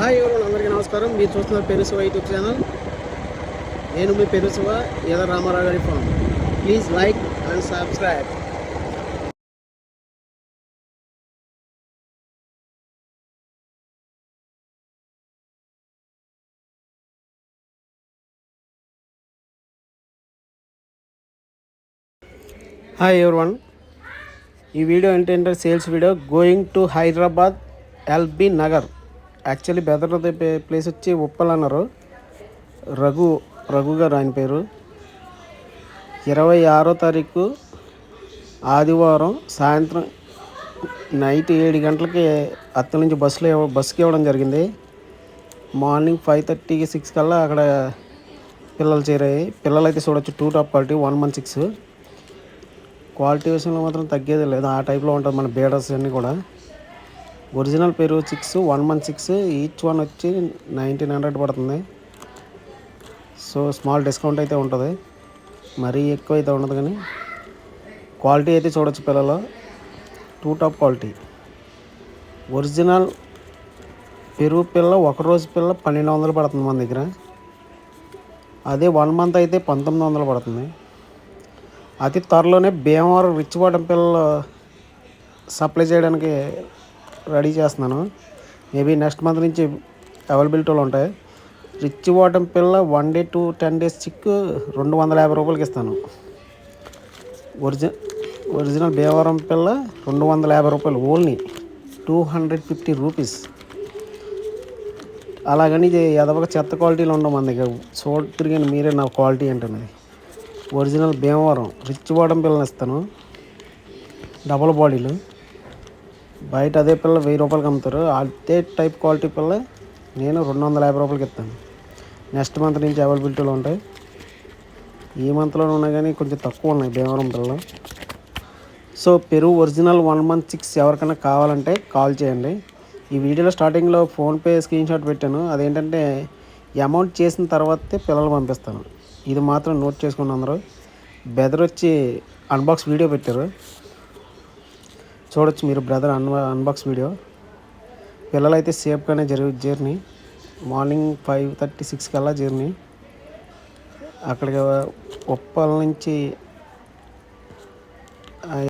Hi ఎవరు అందరికీ నమస్కారం. మీరు చూస్తున్నారు పెరుశివ యూట్యూబ్ ఛానల్. నేను మీ పెరుశివ ఎద రామారావు గారి farm. Please like and subscribe. Hi everyone, ఈ వీడియో ఏంటంటే sales video. Going to Hyderabad LB Nagar. Actually better place వచ్చి ఉప్పల్ అన్నారు. రఘు గారు ఆయన పేరు. 26వ తారీఖు ఆదివారం సాయంత్రం నైట్ 7 గంటలకి అత్తల నుంచి బస్సుకి ఇవ్వడం జరిగింది. మార్నింగ్ 5:30, 6 కల్లా అక్కడ పిల్లలు చేరాయి. పిల్లలు అయితే చూడొచ్చు, 2 టాప్ క్వాలిటీ 116. క్వాలిటీ విషయంలో మాత్రం తగ్గేది లేదు, ఆ టైప్లో ఉంటుంది మన బీడర్స్ అన్నీ కూడా. ఒరిజినల్ పెరుగు 6 116, ఈచ్ వన్ వచ్చి 1900 పడుతుంది. సో స్మాల్ డిస్కౌంట్ అయితే ఉంటుంది, మరీ ఎక్కువ అయితే ఉండదు. కానీ క్వాలిటీ అయితే చూడొచ్చు, పిల్లలు 2 టాప్ క్వాలిటీ. ఒరిజినల్ పెరుగు పిల్ల ఒకరోజు పిల్ల 1200 పడుతుంది మన దగ్గర. అదే 1 మంత్ అయితే 1900 పడుతుంది. అతి త్వరలోనే భీమవరం రిచ్ బాటం పిల్లలు సప్లై చేయడానికి రెడీ చేస్తున్నాను. మేబీ నెక్స్ట్ మంత్ నుంచి అవైలబిలిటీలో ఉంటాయి. రిచ్ బాటం పిల్ల 1 డే టు 10 డేస్ చిక్ 250 రూపాయలకి ఇస్తాను. ఒరిజినల్ భీమవరం పిల్ల 250 రూపాయలు, ఓన్లీ 250 రూపీస్. అలాగని ఇది ఎదవక చెత్త క్వాలిటీలో ఉండవు మన దగ్గర. తిరిగిన మీరే నా క్వాలిటీ అంటున్నది. ఒరిజినల్ భీమవరం రిచ్ బాటం పిల్లని ఇస్తాను, డబుల్ బాడీలు. బయట అదే పిల్ల 1000 రూపాయలకి అమ్ముతారు. అదే టైప్ క్వాలిటీ పిల్ల నేను 250 రూపాయలకి ఇస్తాను. నెక్స్ట్ మంత్ నుంచి అవైలబిలిటీలో ఉంటాయి. ఈ మంత్లోనే ఉన్నాయి కానీ కొంచెం తక్కువ ఉన్నాయి భీమవరం పిల్లలు. సో పెరుగు ఒరిజినల్ 116 ఎవరికైనా కావాలంటే కాల్ చేయండి. ఈ వీడియోలో స్టార్టింగ్లో ఫోన్పే స్క్రీన్ షాట్ పెట్టాను. అదేంటంటే అమౌంట్ చేసిన తర్వాతే పిల్లలు పంపిస్తాను. ఇది మాత్రం నోట్ చేసుకుని అందరూ. బ్రదర్ వచ్చి అన్బాక్స్ వీడియో పెట్టారు, చూడొచ్చు మీరు. Brother unbox video. పిల్లలు అయితే సేఫ్గానే జర్నీ. మార్నింగ్ 5:30, 6 కల్లా జర్నీ. అక్కడికి ఉప్పల్ నుంచి